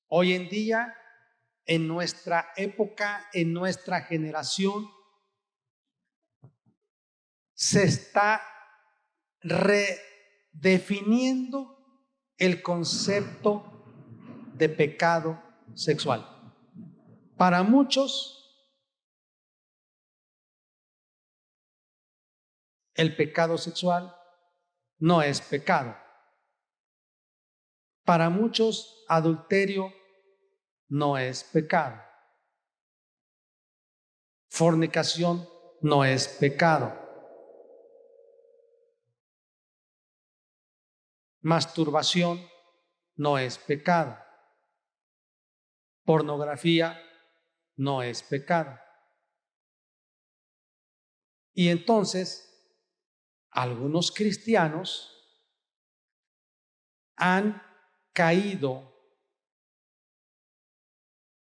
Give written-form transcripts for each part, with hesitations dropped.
Hoy en día, en nuestra época, en nuestra generación, se está redefiniendo el concepto de pecado sexual. Para muchos, el pecado sexual no es pecado. Para muchos, adulterio no es pecado. Fornicación no es pecado. Masturbación no es pecado. Pornografía no es pecado. Y entonces, algunos cristianos han caído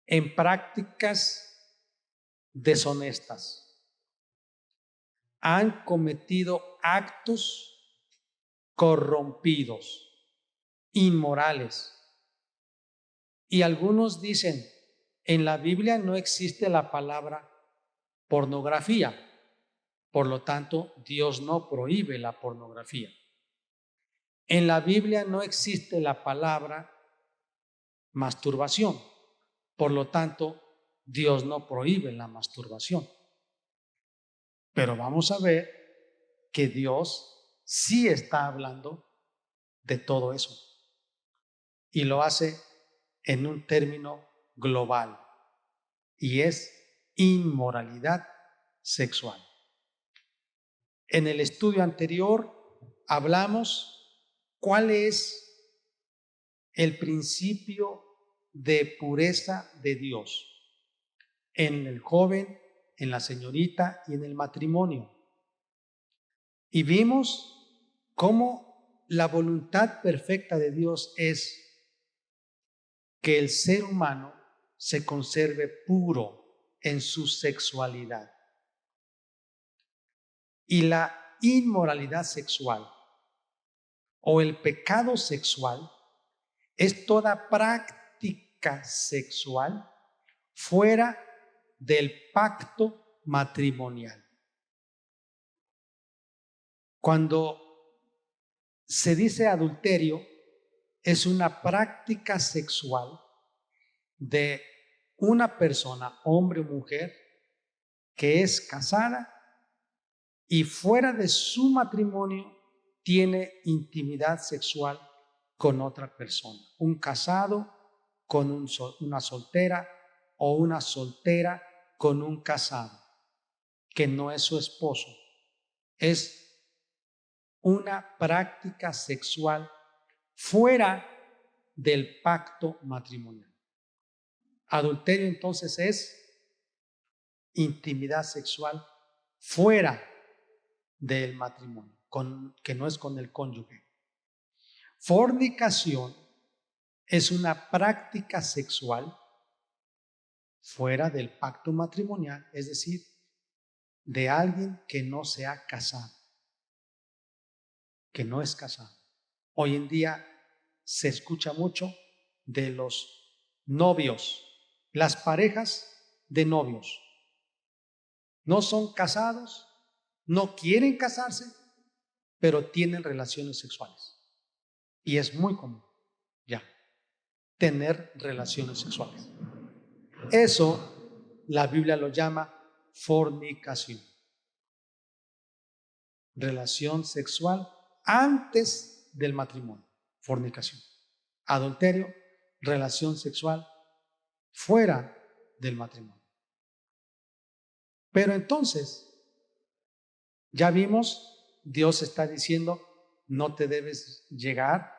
en prácticas deshonestas, han cometido actos corrompidos, inmorales. Y algunos dicen, en la Biblia no existe la palabra pornografía, por lo tanto, Dios no prohíbe la pornografía. En la Biblia no existe la palabra masturbación, por lo tanto, Dios no prohíbe la masturbación. Pero vamos a ver que Dios sí está hablando de todo eso y lo hace en un término global y es inmoralidad sexual. En el estudio anterior hablamos cuál es el principio de pureza de Dios en el joven, en la señorita y en el matrimonio. Y vimos cómo la voluntad perfecta de Dios es que el ser humano se conserve puro en su sexualidad. Y la inmoralidad sexual o el pecado sexual es toda práctica sexual fuera del pacto matrimonial. Cuando se dice adulterio, es una práctica sexual de una persona, hombre o mujer, que es casada y fuera de su matrimonio tiene intimidad sexual con otra persona. Un casado con una soltera o una soltera con un casado, que no es su esposo. Es una práctica sexual fuera del pacto matrimonial. Adulterio entonces es intimidad sexual fuera del matrimonio, que no es con el cónyuge. Fornicación es una práctica sexual fuera del pacto matrimonial, es decir, de alguien que no se ha casado, que no es casado. Hoy en día se escucha mucho de los novios, las parejas de novios. No son casados, no quieren casarse, pero tienen relaciones sexuales. Y es muy común ya tener relaciones sexuales. Eso la Biblia lo llama fornicación. Relación sexual antes del matrimonio, fornicación. Adulterio, relación sexual fuera del matrimonio. Pero entonces, ya vimos, Dios está diciendo, no te debes llegar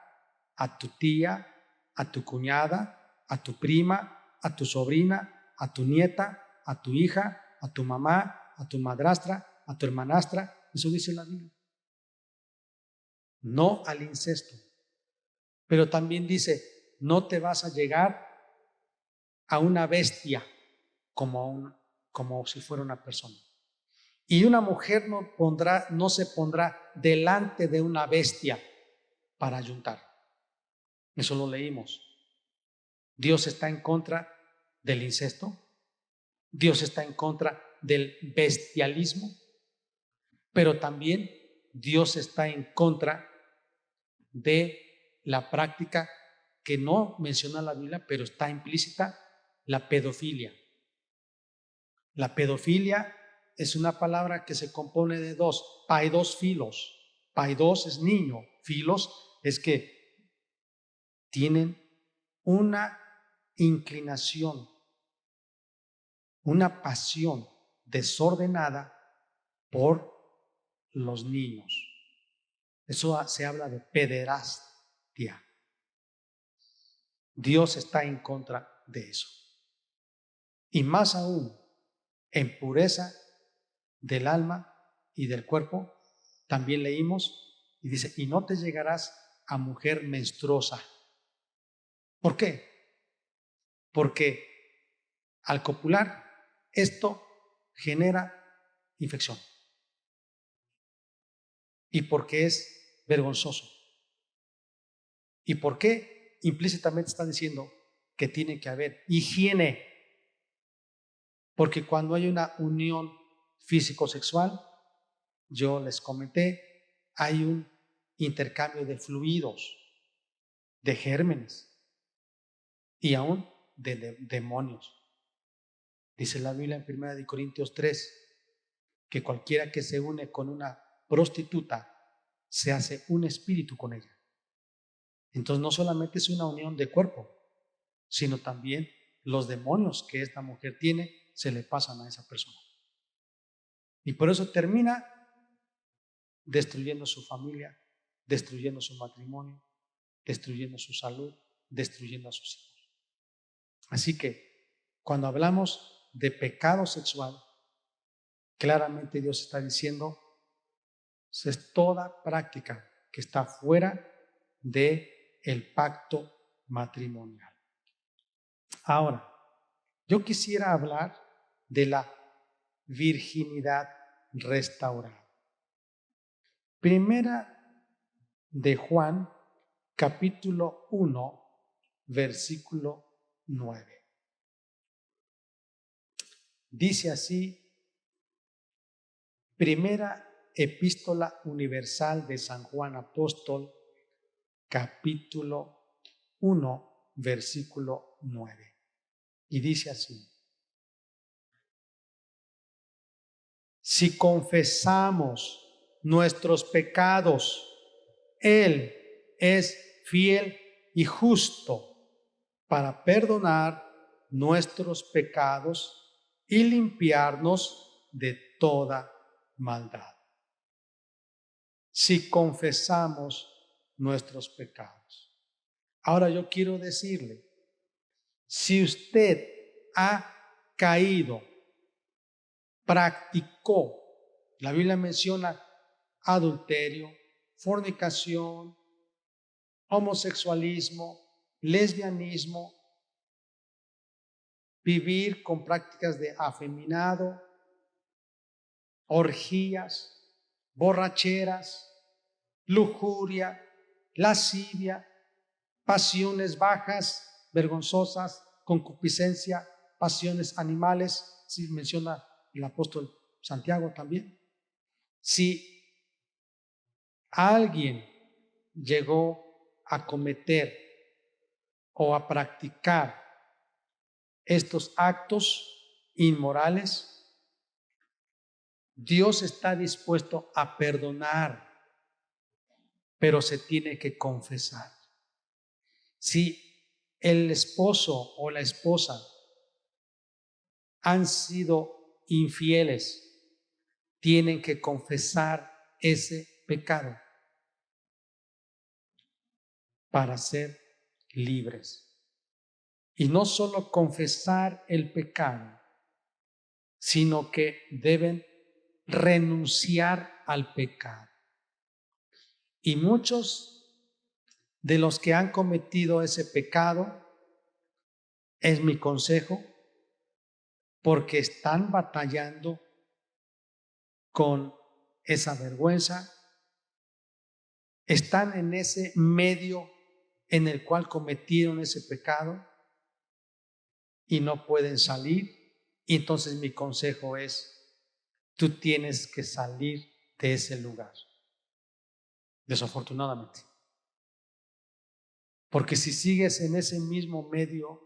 a tu tía, a tu cuñada, a tu prima, a tu sobrina, a tu nieta, a tu hija, a tu mamá, a tu madrastra, a tu hermanastra. Eso dice la Biblia. No al incesto. Pero también dice, no te vas a llegar a una bestia como si fuera una persona. Y una mujer no se pondrá delante de una bestia para ayuntar. Eso lo leímos. Dios está en contra del incesto. Dios está en contra del bestialismo. Pero también Dios está en contra de la práctica que no menciona la Biblia, pero está implícita, la pedofilia. La pedofilia es una palabra que se compone de dos, paidos, filos. Paidos es niño, filos es que tienen una inclinación, una pasión desordenada por los niños. Eso se habla de pederastia. Dios está en contra de eso. Y más aún, en pureza del alma y del cuerpo, también leímos y dice, y no te llegarás a mujer menstruosa. ¿Por qué? Porque al copular esto genera infección y porque es vergonzoso. ¿Y por qué? Implícitamente está diciendo que tiene que haber higiene, porque cuando hay una unión físico-sexual, yo les comenté, hay un intercambio de fluidos, de gérmenes y aún de demonios. Dice la Biblia en 1 Corintios 3 que cualquiera que se une con una prostituta se hace un espíritu con ella. Entonces no solamente es una unión de cuerpo, sino también los demonios que esta mujer tiene se le pasan a esa persona. Y por eso termina destruyendo su familia, destruyendo su matrimonio, destruyendo su salud, destruyendo a sus hijos. Así que cuando hablamos de pecado sexual, claramente Dios está diciendo, es toda práctica que está fuera del pacto matrimonial. Ahora, yo quisiera hablar de la virginidad restaurada. Primera de Juan, capítulo 1, versículo 9. Dice así, primera epístola universal de San Juan Apóstol, capítulo 1, versículo 9. Y dice así, si confesamos nuestros pecados, Él es fiel y justo para perdonar nuestros pecados y limpiarnos de toda maldad. Si confesamos nuestros pecados. Ahora yo quiero decirle, si usted ha caído, practicó, la Biblia menciona adulterio, fornicación, homosexualismo, lesbianismo, vivir con prácticas de afeminado, orgías, borracheras, lujuria, lascivia, pasiones bajas, vergonzosas, concupiscencia, pasiones animales, si menciona el apóstol Santiago también. Si alguien llegó a cometer o a practicar estos actos inmorales, Dios está dispuesto a perdonar, pero se tiene que confesar. Si el esposo o la esposa han sido infieles, tienen que confesar ese pecado para ser libres. Y no solo confesar el pecado, sino que deben renunciar al pecado. Y muchos de los que han cometido ese pecado, es mi consejo, porque están batallando con esa vergüenza, están en ese medio en el cual cometieron ese pecado y no pueden salir. Y entonces mi consejo es, tú tienes que salir de ese lugar, desafortunadamente. Porque si sigues en ese mismo medio,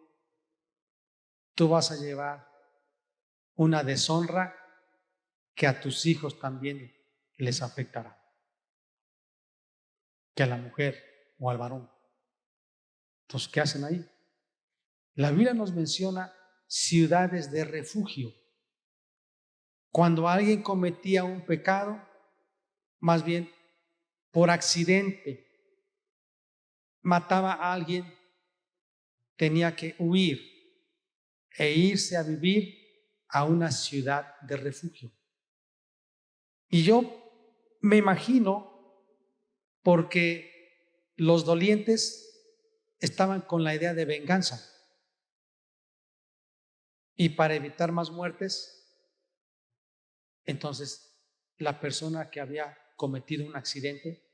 tú vas a llevar una deshonra que a tus hijos también les afectará, que a la mujer o al varón. Entonces, ¿qué hacen ahí? La Biblia nos menciona ciudades de refugio. Cuando alguien cometía un pecado, más bien por accidente, mataba a alguien, tenía que huir e irse a vivir a una ciudad de refugio. Y yo me imagino, porque los dolientes estaban con la idea de venganza, y para evitar más muertes, entonces la persona que había cometido un accidente,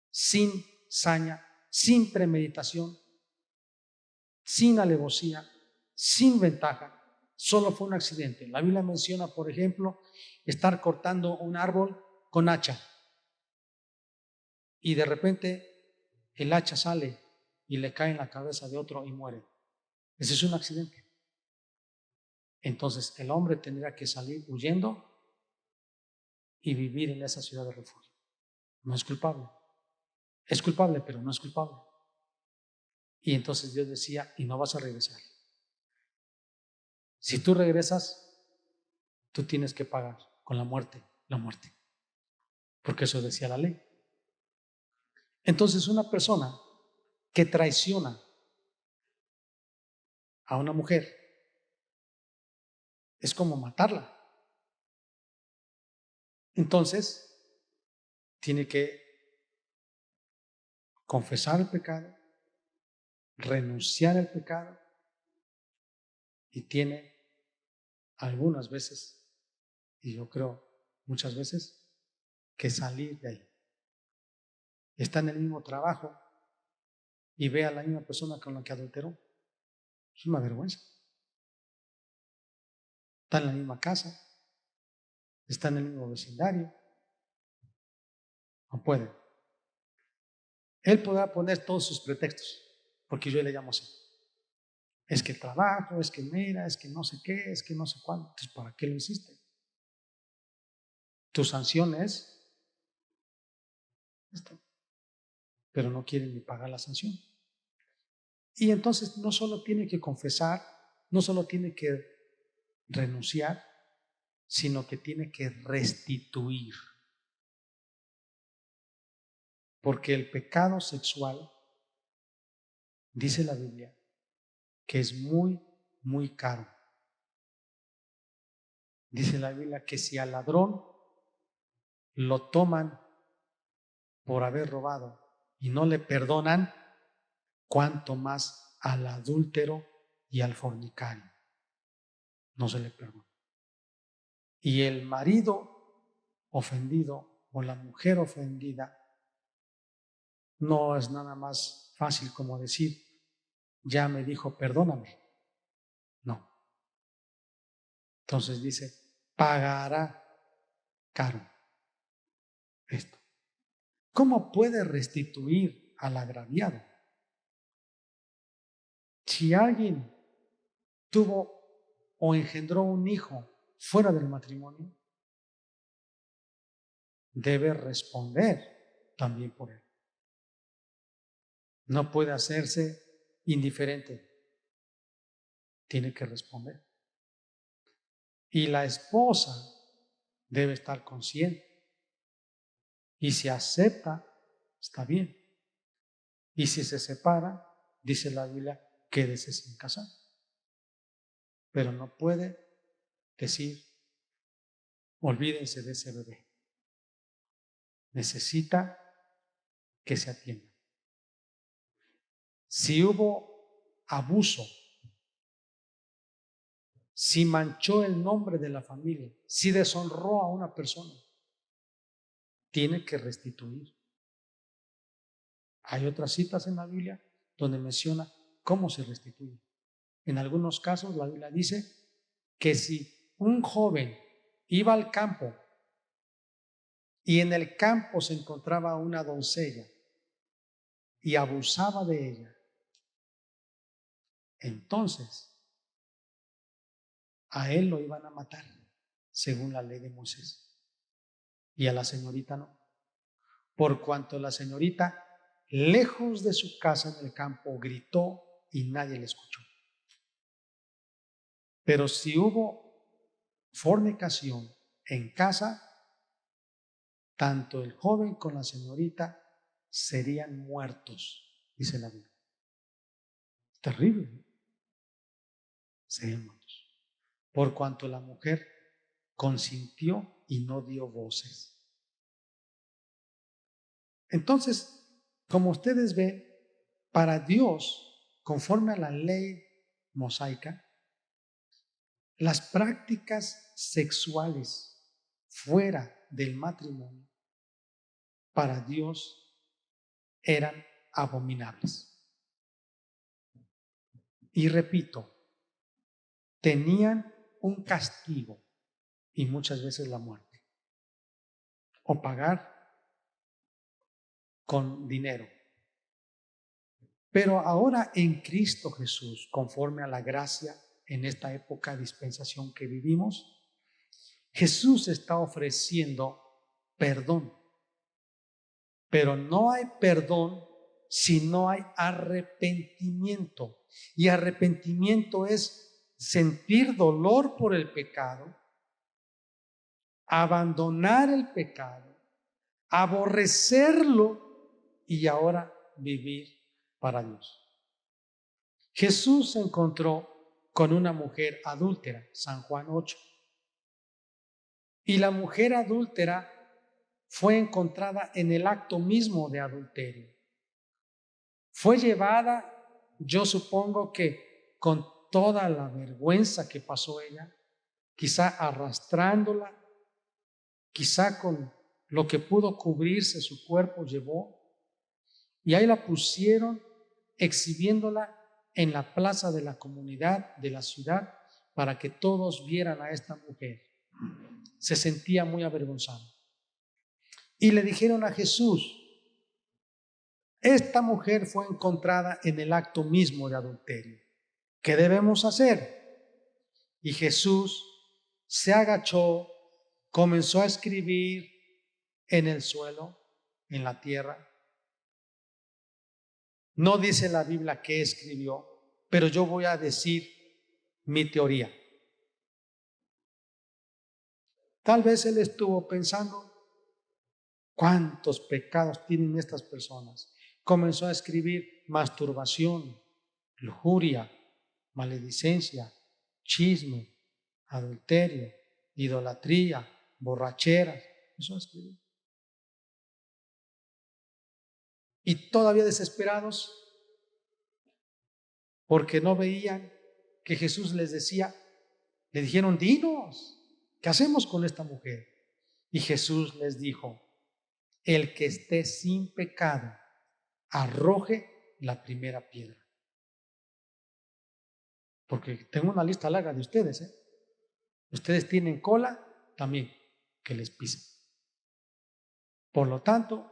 sin saña, sin premeditación, sin alevosía, sin ventaja, solo fue un accidente. La Biblia menciona, por ejemplo, estar cortando un árbol con hacha y de repente el hacha sale y le cae en la cabeza de otro y muere. Ese es un accidente. Entonces el hombre tendría que salir huyendo y vivir en esa ciudad de refugio. No es culpable. Es culpable, pero no es culpable. Y entonces Dios decía, y no vas a regresar. Si tú regresas, tú tienes que pagar con la muerte, porque eso decía la ley. Entonces una persona que traiciona a una mujer es como matarla. Entonces tiene que confesar el pecado, renunciar al pecado, y tiene algunas veces, y yo creo muchas veces, que salir de ahí. Está en el mismo trabajo y ve a la misma persona con la que adulteró. Es una vergüenza. Está en la misma casa, está en el mismo vecindario. No puede. Él podrá poner todos sus pretextos, porque yo le llamo así. Es que trabajo, es que mira, es que no sé qué, es que no sé cuándo. Entonces, ¿para qué lo hiciste? Tu sanción es esto, pero no quieren ni pagar la sanción. Y entonces no solo tiene que confesar, no solo tiene que renunciar, sino que tiene que restituir. Porque el pecado sexual, dice la Biblia, que es muy, muy caro. Dice la Biblia que si al ladrón lo toman por haber robado y no le perdonan, cuanto más al adúltero y al fornicario no se le perdona. Y el marido ofendido o la mujer ofendida no es nada más fácil como decir, ya me dijo perdóname. No. Entonces dice, pagará caro esto. ¿Cómo puede restituir al agraviado? Si alguien tuvo o engendró un hijo fuera del matrimonio, debe responder también por él. No puede hacerse indiferente, tiene que responder. Y la esposa debe estar consciente. Y si acepta, está bien. Y si se separa, dice la Biblia, quédese sin casar. Pero no puede decir, olvídense de ese bebé. Necesita que se atienda. Si hubo abuso, si manchó el nombre de la familia, si deshonró a una persona, tiene que restituir. Hay otras citas en la Biblia donde menciona cómo se restituye. En algunos casos la Biblia dice que si un joven iba al campo y en el campo se encontraba una doncella y abusaba de ella, entonces a él lo iban a matar, según la ley de Moisés, y a la señorita no, por cuanto la señorita, lejos de su casa en el campo, gritó y nadie le escuchó. Pero si hubo fornicación en casa, tanto el joven como la señorita serían muertos, dice la Biblia. Terrible, ¿no? Serían muertos. Por cuanto la mujer consintió y no dio voces. Entonces, como ustedes ven, para Dios, conforme a la ley mosaica, las prácticas sexuales fuera del matrimonio, para Dios eran abominables. Y repito, tenían un castigo y muchas veces la muerte, o pagar con dinero. Pero ahora en Cristo Jesús, conforme a la gracia en esta época de dispensación que vivimos, Jesús está ofreciendo perdón. Pero no hay perdón si no hay arrepentimiento. Y arrepentimiento es sentir dolor por el pecado, abandonar el pecado, aborrecerlo y ahora vivir para Dios. Jesús se encontró con una mujer adúltera, San Juan 8. Y la mujer adúltera fue encontrada en el acto mismo de adulterio. Fue llevada, yo supongo que con toda la vergüenza que pasó ella, quizá arrastrándola, quizá con lo que pudo cubrirse su cuerpo llevó, y ahí la pusieron exhibiéndola en la plaza de la comunidad, de la ciudad, para que todos vieran a esta mujer. Se sentía muy avergonzada. Y le dijeron a Jesús, esta mujer fue encontrada en el acto mismo de adulterio. ¿Qué debemos hacer? Y Jesús se agachó, comenzó a escribir en el suelo, en la tierra. No dice la Biblia qué escribió, pero yo voy a decir mi teoría. Tal vez él estuvo pensando, ¿cuántos pecados tienen estas personas? Comenzó a escribir masturbación, lujuria, maledicencia, chisme, adulterio, idolatría, borracheras. Eso escribió. Y todavía desesperados porque no veían que Jesús les decía, le dijeron, dinos, ¿qué hacemos con esta mujer? Y Jesús les dijo, el que esté sin pecado, arroje la primera piedra. Porque tengo una lista larga de ustedes, ¿eh? Ustedes tienen cola también, que les pisen. Por lo tanto,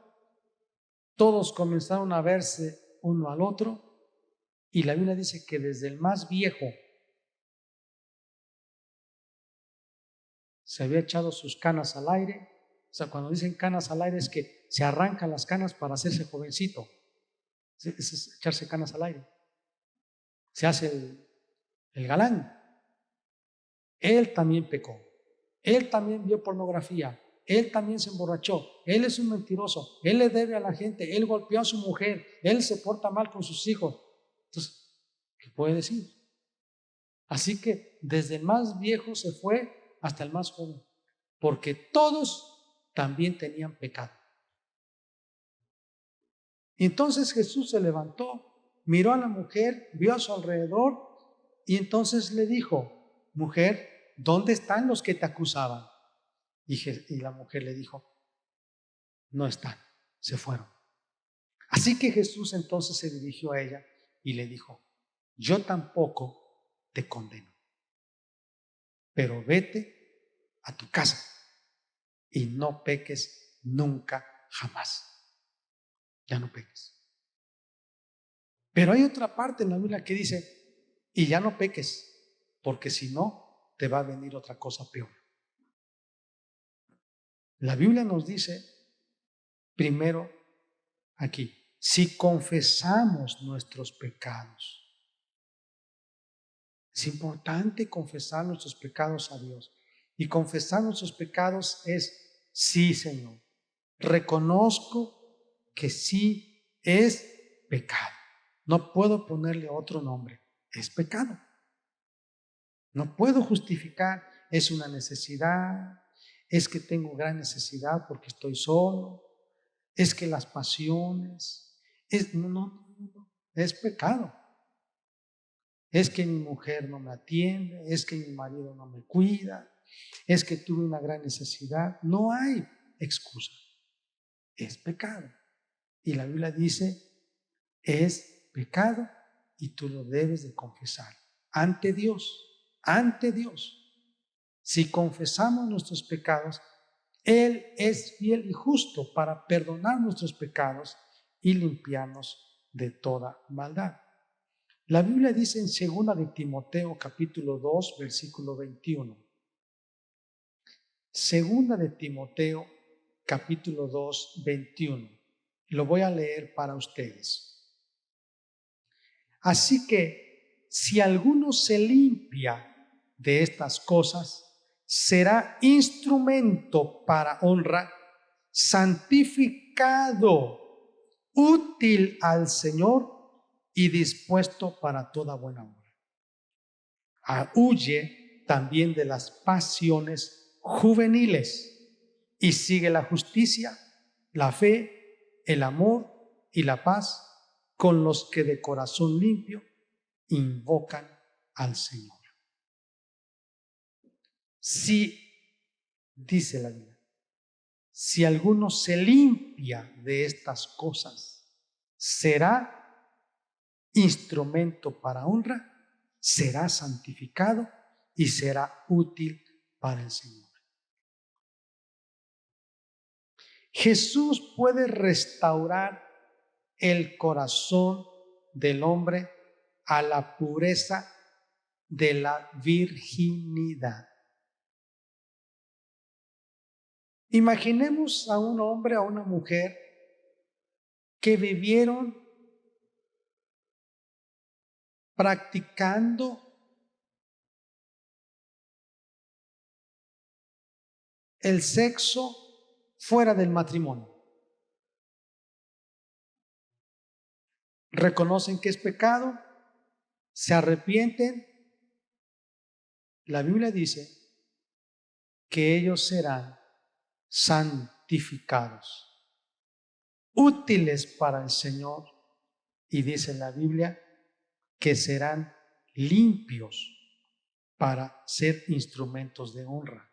todos comenzaron a verse uno al otro y la Biblia dice que desde el más viejo se había echado sus canas al aire. O sea, cuando dicen canas al aire es que se arrancan las canas para hacerse jovencito. Es echarse canas al aire. Se hace el galán. Él también pecó. Él también vio pornografía. Él también se emborrachó. Él es un mentiroso. Él le debe a la gente. Él golpeó a su mujer. Él se porta mal con sus hijos. Entonces, ¿qué puede decir? Así que desde el más viejo se fue hasta el más joven. Porque todos también tenían pecado. Y entonces Jesús se levantó, miró a la mujer, vio a su alrededor y entonces le dijo, mujer, ¿dónde están los que te acusaban? Y la mujer le dijo, no están, se fueron. Así que Jesús entonces se dirigió a ella y le dijo, yo tampoco te condeno. Pero vete a tu casa y no peques nunca, jamás. Ya no peques. Pero hay otra parte en la Biblia que dice, y ya no peques, porque si no, te va a venir otra cosa peor. La Biblia nos dice, primero, aquí, si confesamos nuestros pecados. Es importante confesar nuestros pecados a Dios. Y confesar nuestros pecados es, sí, Señor, reconozco que sí es pecado. No puedo ponerle otro nombre, es pecado. No puedo justificar, es una necesidad, es que tengo gran necesidad porque estoy solo, es que las pasiones, no, es pecado. Es que mi mujer no me atiende, es que mi marido no me cuida, es que tuve una gran necesidad. No hay excusa, es pecado. Y la Biblia dice, es pecado y tú lo debes de confesar ante Dios, ante Dios. Si confesamos nuestros pecados, Él es fiel y justo para perdonar nuestros pecados y limpiarnos de toda maldad. La Biblia dice en 2 de Timoteo capítulo 2, versículo 21. 2 de Timoteo capítulo 2, 21. Lo voy a leer para ustedes. Así que si alguno se limpia de estas cosas, será instrumento para honra, santificado, útil al Señor y dispuesto para toda buena obra. Huye también de las pasiones juveniles y sigue la justicia, la fe, el amor y la paz con los que de corazón limpio invocan al Señor. Si, dice la Biblia, si alguno se limpia de estas cosas, será instrumento para honra, será santificado y será útil para el Señor. Jesús puede restaurar el corazón del hombre a la pureza de la virginidad. Imaginemos a un hombre, a una mujer que vivieron practicando el sexo fuera del matrimonio. Reconocen que es pecado, se arrepienten. La Biblia dice que ellos serán santificados, útiles para el Señor, y dice la Biblia que serán limpios para ser instrumentos de honra.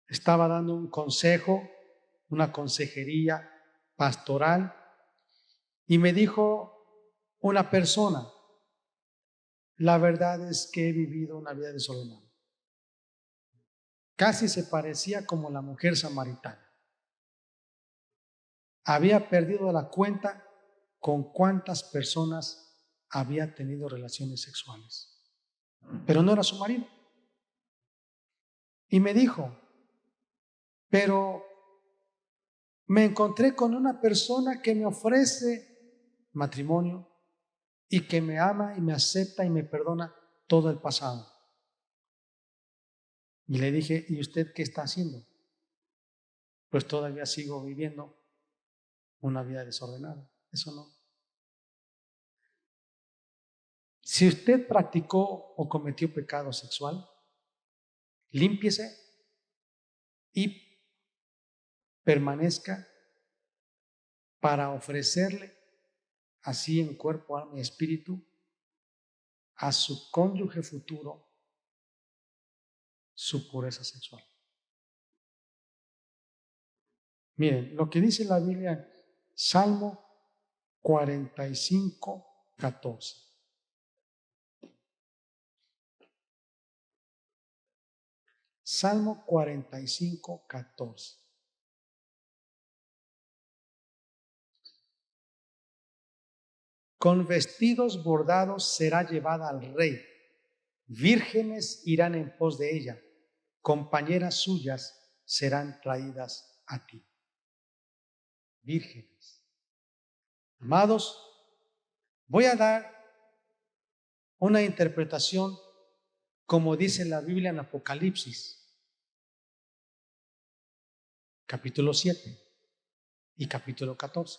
Estaba dando un consejo, una consejería pastoral, y me dijo una persona, la verdad es que he vivido una vida desordenada. Casi se parecía como la mujer samaritana. Había perdido la cuenta con cuántas personas había tenido relaciones sexuales, pero no era su marido. Y me dijo, pero me encontré con una persona que me ofrece matrimonio y que me ama y me acepta y me perdona todo el pasado. Y le dije, ¿y usted qué está haciendo? Pues todavía sigo viviendo una vida desordenada. Eso no. Si usted practicó o cometió pecado sexual, límpiese y permanezca para ofrecerle así en cuerpo, alma y espíritu a su cónyuge futuro su pureza sexual. Miren, lo que dice la Biblia, Salmo 45, 14. Salmo 45, 14. Con vestidos bordados será llevada al rey. Vírgenes irán en pos de ella. Compañeras suyas serán traídas a ti. Vírgenes. Amados, voy a dar una interpretación como dice la Biblia en Apocalipsis, capítulo 7 y capítulo 14.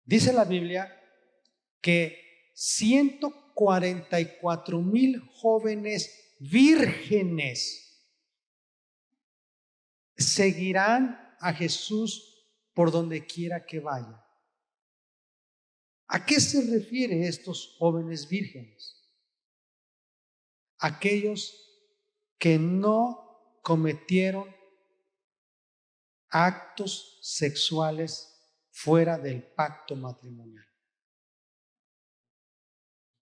Dice la Biblia que 144,000 jóvenes vírgenes seguirán a Jesús por donde quiera que vaya. ¿A qué se refiere estos jóvenes vírgenes? Aquellos que no cometieron actos sexuales fuera del pacto matrimonial.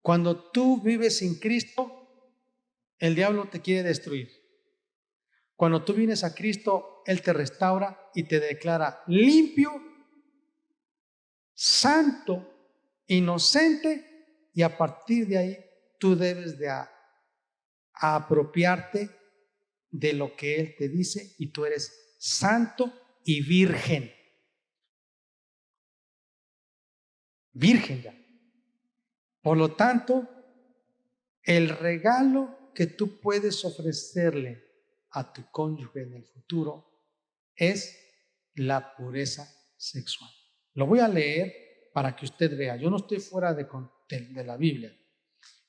Cuando tú vives sin Cristo, el diablo te quiere destruir. Cuando tú vienes a Cristo, Él te restaura y te declara limpio, santo, inocente, y a partir de ahí tú debes de apropiarte de lo que Él te dice y tú eres santo y virgen. Virgen ya. Por lo tanto, el regalo que tú puedes ofrecerle a tu cónyuge en el futuro es la pureza sexual. Lo voy a leer para que usted vea. Yo no estoy fuera de la Biblia.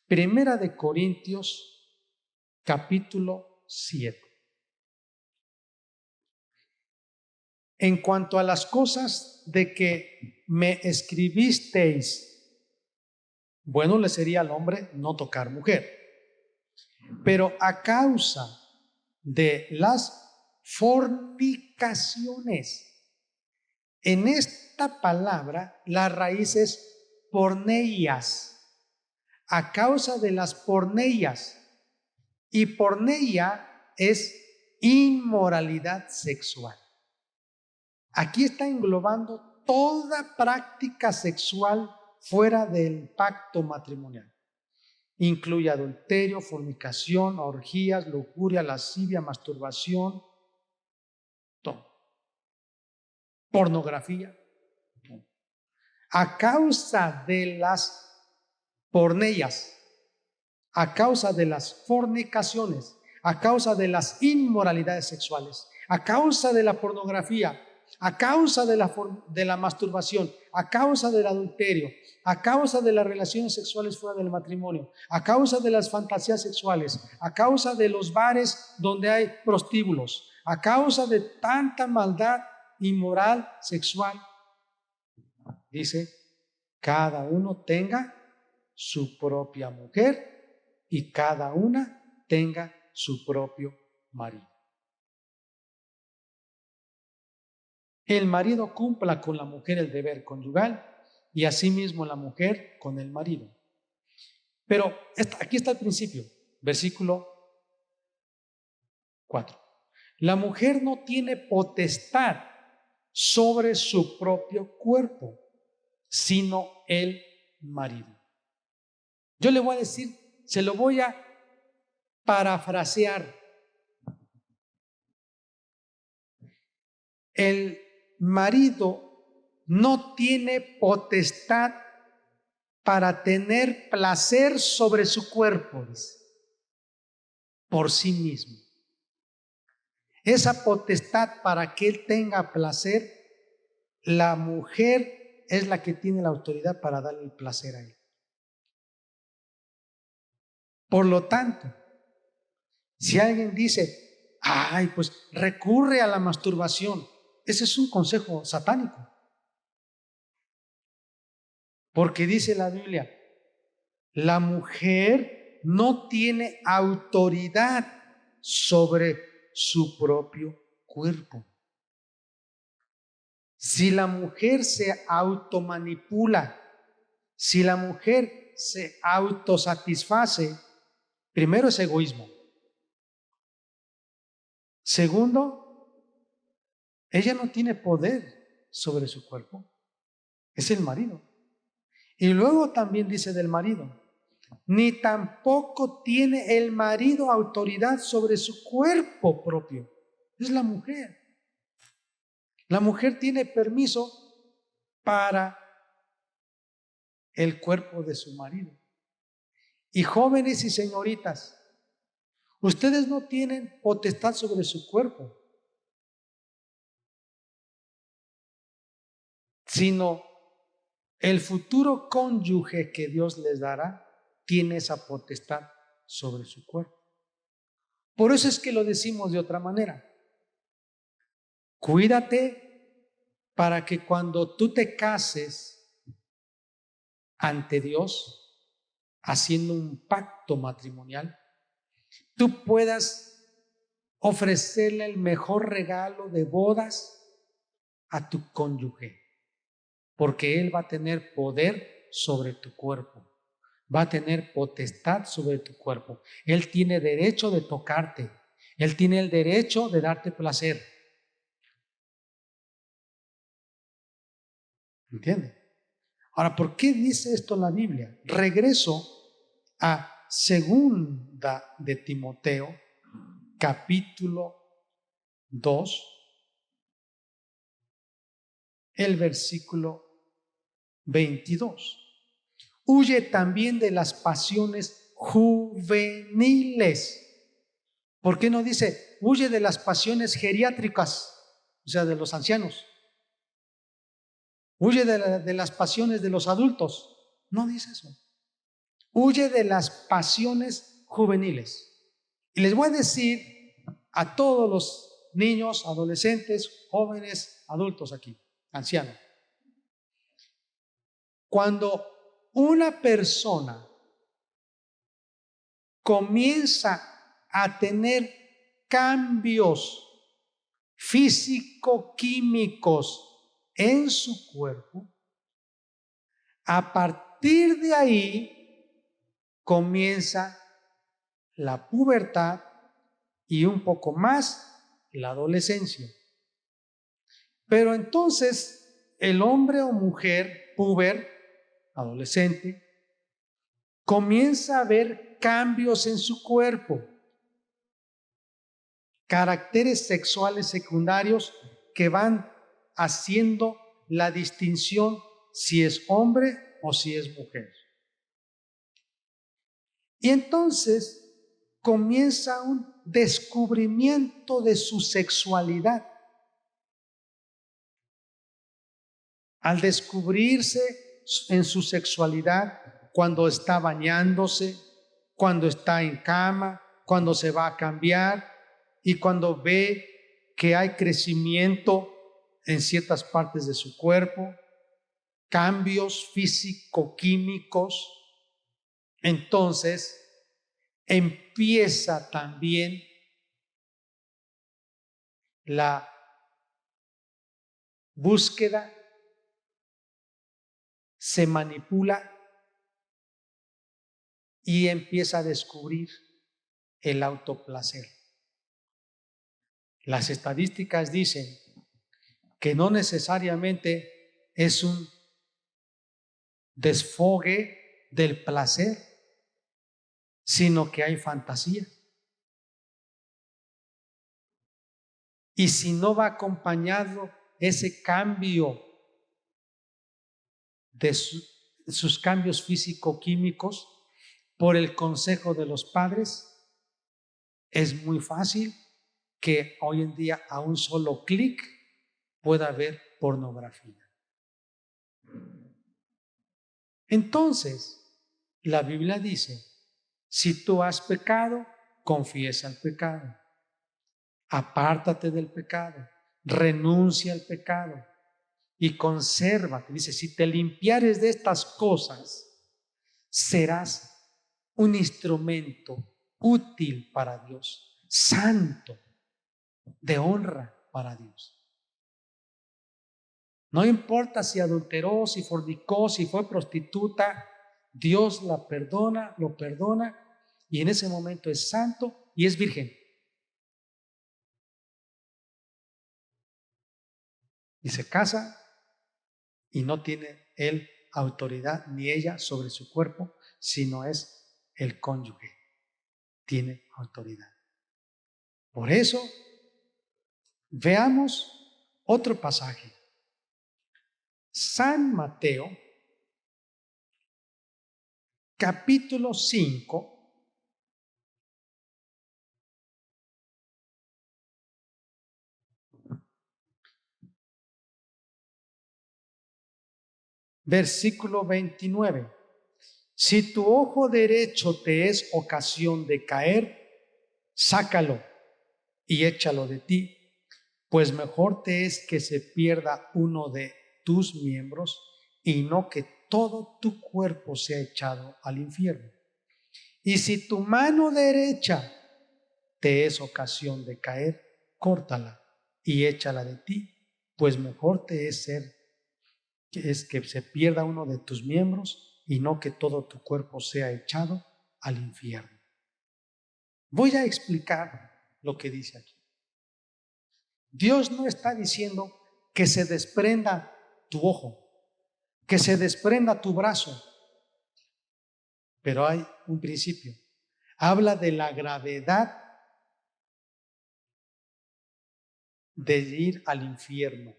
Primera de Corintios, capítulo 7. En cuanto a las cosas de que me escribisteis, bueno le sería al hombre no tocar mujer. Pero a causa de las fornicaciones, en esta palabra la raíz es porneias. A causa de las porneias. Y porneia es inmoralidad sexual. Aquí está englobando toda práctica sexual fuera del pacto matrimonial. Incluye adulterio, fornicación, orgías, lujuria, lascivia, masturbación, todo. Pornografía. A causa de las porneias, a causa de las fornicaciones, a causa de las inmoralidades sexuales, a causa de la pornografía, a causa de la masturbación, a causa del adulterio, a causa de las relaciones sexuales fuera del matrimonio, a causa de las fantasías sexuales, a causa de los bares donde hay prostíbulos, a causa de tanta maldad inmoral sexual, dice, cada uno tenga su propia mujer y cada una tenga su propio marido. El marido cumpla con la mujer el deber conyugal y asimismo la mujer con el marido. Pero aquí está el principio, versículo 4. La mujer no tiene potestad sobre su propio cuerpo, sino el marido. Yo le voy a decir, se lo voy a parafrasear. El marido no tiene potestad para tener placer sobre su cuerpo, dice, por sí mismo. Esa potestad para que él tenga placer, la mujer es la que tiene la autoridad para darle el placer a él. Por lo tanto, si alguien dice, ay, pues recurre a la masturbación, ese es un consejo satánico. Porque dice la Biblia, la mujer no tiene autoridad sobre su propio cuerpo. Si la mujer se automanipula, si la mujer se autosatisface, primero es egoísmo. Segundo, ella no tiene poder sobre su cuerpo. Es el marido. Y luego también dice del marido, ni tampoco tiene el marido autoridad sobre su cuerpo propio. Es la mujer. La mujer tiene permiso para el cuerpo de su marido. Y jóvenes y señoritas, ustedes no tienen potestad sobre su cuerpo, sino el futuro cónyuge que Dios les dará tiene esa potestad sobre su cuerpo. Por eso es que lo decimos de otra manera. Cuídate para que cuando tú te cases ante Dios, haciendo un pacto matrimonial, tú puedas ofrecerle el mejor regalo de bodas a tu cónyuge, porque él va a tener poder sobre tu cuerpo, va a tener potestad sobre tu cuerpo. Él tiene derecho de tocarte, él tiene el derecho de darte placer. ¿Entiende? Ahora, ¿por qué dice esto en la Biblia? Regreso a segunda de Timoteo, capítulo 2, el versículo 22. Huye también de las pasiones juveniles. ¿Por qué no dice huye de las pasiones geriátricas? O sea, de los ancianos. Huye de las pasiones de los adultos. No dice eso. Huye de las pasiones juveniles. Y les voy a decir a todos los niños, adolescentes, jóvenes, adultos aquí, ancianos. Cuando una persona comienza a tener cambios físico-químicos en su cuerpo, a partir de ahí comienza la pubertad y un poco más la adolescencia. Pero entonces el hombre o mujer puber, adolescente, comienza a ver cambios en su cuerpo, caracteres sexuales secundarios que van haciendo la distinción si es hombre o si es mujer. Y entonces comienza un descubrimiento de su sexualidad. Al descubrirse en su sexualidad, cuando está bañándose, cuando está en cama, cuando se va a cambiar y cuando ve que hay crecimiento en ciertas partes de su cuerpo, cambios físico-químicos, entonces empieza también la búsqueda, se manipula y empieza a descubrir el autoplacer. Las estadísticas dicen que no necesariamente es un desfogue del placer, sino que hay fantasía. Y si no va acompañado ese cambio de sus cambios físico-químicos por el consejo de los padres, es muy fácil que hoy en día a un solo clic pueda haber pornografía. Entonces, la Biblia dice, si tú has pecado, confiesa el pecado, apártate del pecado, renuncia al pecado y consérvate. Dice, si te limpiares de estas cosas, serás un instrumento útil para Dios, santo, de honra para Dios. No importa si adulteró, si fornicó, si fue prostituta, Dios la perdona, lo perdona y en ese momento es santo y es virgen. y se casa y no tiene él autoridad ni ella sobre su cuerpo, sino es el cónyuge. Tiene autoridad. Por eso, veamos otro pasaje. San Mateo, capítulo 5, versículo 29. Si tu ojo derecho te es ocasión de caer, sácalo y échalo de ti, pues mejor te es que se pierda uno de tus miembros y no que todo tu cuerpo sea echado al infierno. Y si tu mano derecha te es ocasión de caer, córtala y échala de ti, pues mejor te es que se pierda uno de tus miembros y no que todo tu cuerpo sea echado al infierno. Voy a explicar lo que dice aquí. Dios no está diciendo que se desprenda tu ojo, que se desprenda tu brazo, pero hay un principio. Habla de la gravedad de ir al infierno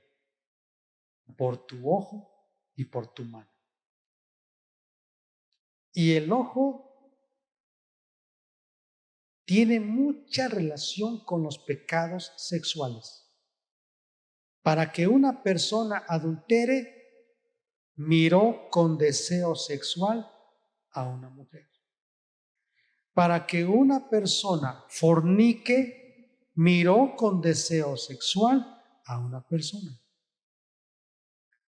por tu ojo y por tu mano. Y el ojo tiene mucha relación con los pecados sexuales. Para que una persona adultere, miró con deseo sexual a una mujer. Para que una persona fornique, miró con deseo sexual a una persona.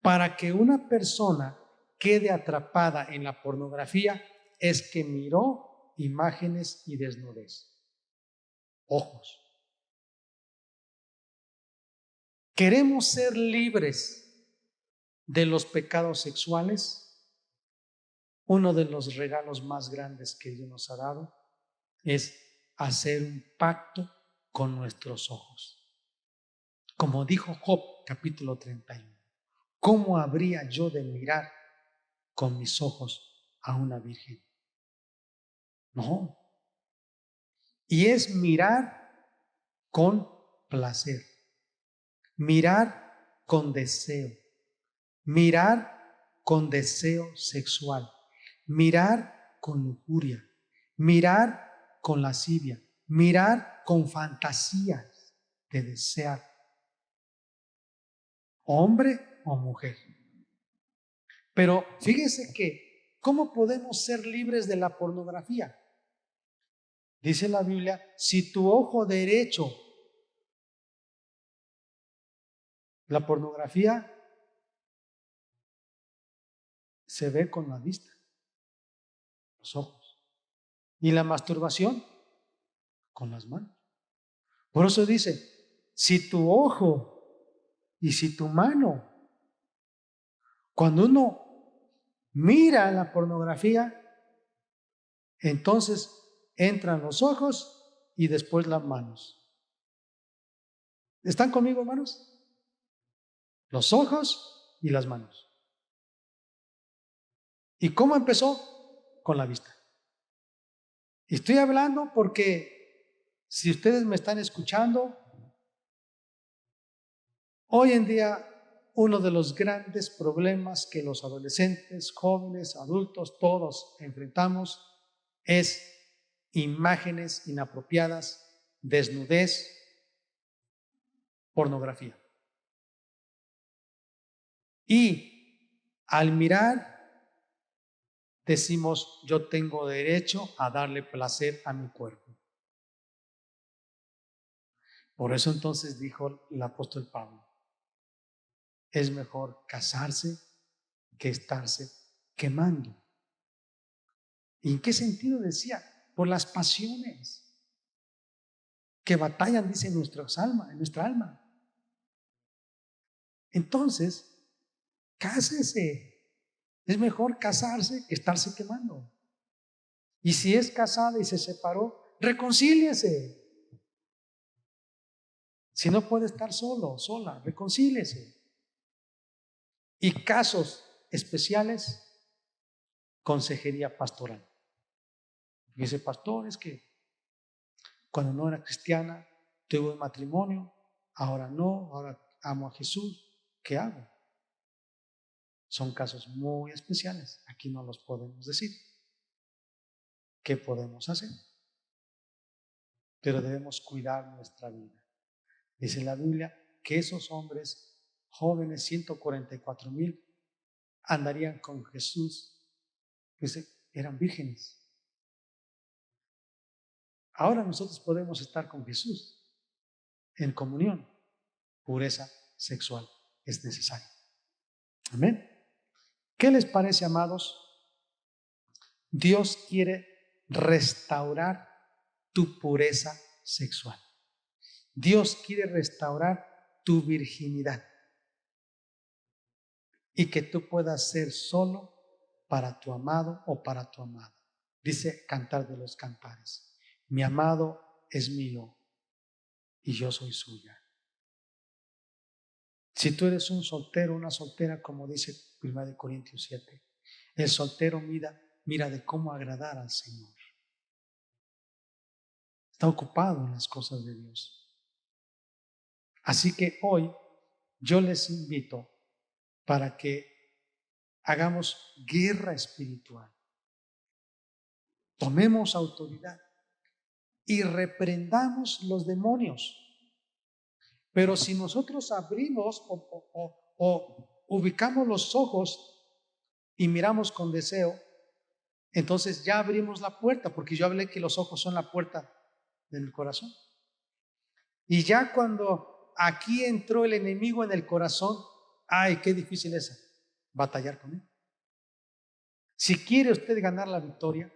Para que una persona quede atrapada en la pornografía, es que miró imágenes y desnudez. Ojos. ¿Queremos ser libres de los pecados sexuales? Uno de los regalos más grandes que Dios nos ha dado es hacer un pacto con nuestros ojos. Como dijo Job, capítulo 31, ¿cómo habría yo de mirar con mis ojos a una virgen? No. Y es mirar con placer, mirar con deseo, mirar con deseo sexual, mirar con lujuria, mirar con lascivia, mirar con fantasías de desear, hombre o mujer. Pero fíjese que, ¿cómo podemos ser libres de la pornografía? Dice la Biblia, si tu ojo derecho, la pornografía se ve con la vista, los ojos, y la masturbación con las manos. Por eso dice, si tu ojo y si tu mano, cuando uno mira la pornografía, entonces entran los ojos y después las manos. ¿Están conmigo, hermanos? Los ojos y las manos. ¿Y cómo empezó? Con la vista. Y estoy hablando porque si ustedes me están escuchando, hoy en día uno de los grandes problemas que los adolescentes, jóvenes, adultos, todos enfrentamos es imágenes inapropiadas, desnudez, pornografía. Y al mirar decimos, yo tengo derecho a darle placer a mi cuerpo. Por eso entonces dijo el apóstol Pablo, es mejor casarse que estarse quemando. ¿Y en qué sentido decía? Por las pasiones que batallan, dice, en nuestra alma. Entonces, cásese. Es mejor casarse que estarse quemando. Y si es casada y se separó, reconcíliese. Si no puede estar solo, sola, reconcíliese. Y casos especiales, consejería pastoral. Dice, pastor, es que cuando no era cristiana, tuve un matrimonio, ahora no, ahora amo a Jesús, ¿qué hago? Son casos muy especiales, aquí no los podemos decir. ¿Qué podemos hacer? Pero debemos cuidar nuestra vida. Dice la Biblia que esos hombres jóvenes, 144,000, andarían con Jesús, eran vírgenes. Ahora nosotros podemos estar con Jesús en comunión. Pureza sexual es necesaria. Amén. ¿Qué les parece, amados? Dios quiere restaurar tu pureza sexual. Dios quiere restaurar tu virginidad y que tú puedas ser solo para tu amado o para tu amada. Dice Cantar de los Cantares: mi amado es mío y yo soy suya. Si tú eres un soltero, una soltera, como dice 1 Corintios 7, el soltero mira de cómo agradar al Señor. Está ocupado en las cosas de Dios. Así que hoy yo les invito para que hagamos guerra espiritual. Tomemos autoridad y reprendamos los demonios. Pero si nosotros abrimos o ubicamos los ojos y miramos con deseo, entonces ya abrimos la puerta, porque yo hablé que los ojos son la puerta del corazón. Y ya cuando aquí entró el enemigo en el corazón, ay, qué difícil es batallar con él. Si quiere usted ganar la victoria,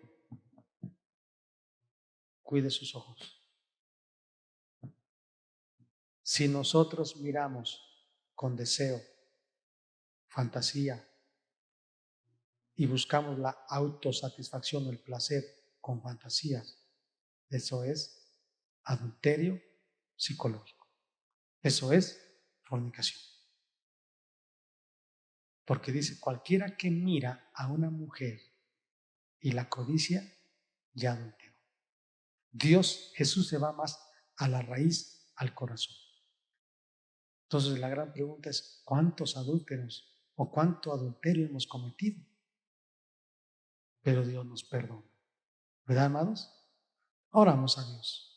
cuide sus ojos. Si nosotros miramos con deseo, fantasía, y buscamos la autosatisfacción, el placer con fantasías, eso es adulterio psicológico. Eso es fornicación. Porque dice, cualquiera que mira a una mujer y la codicia, ya adulteró. Jesús se va más a la raíz, al corazón. Entonces la gran pregunta es, ¿cuántos adúlteros o cuánto adulterio hemos cometido? Pero Dios nos perdona. ¿Verdad, amados? Oramos a Dios.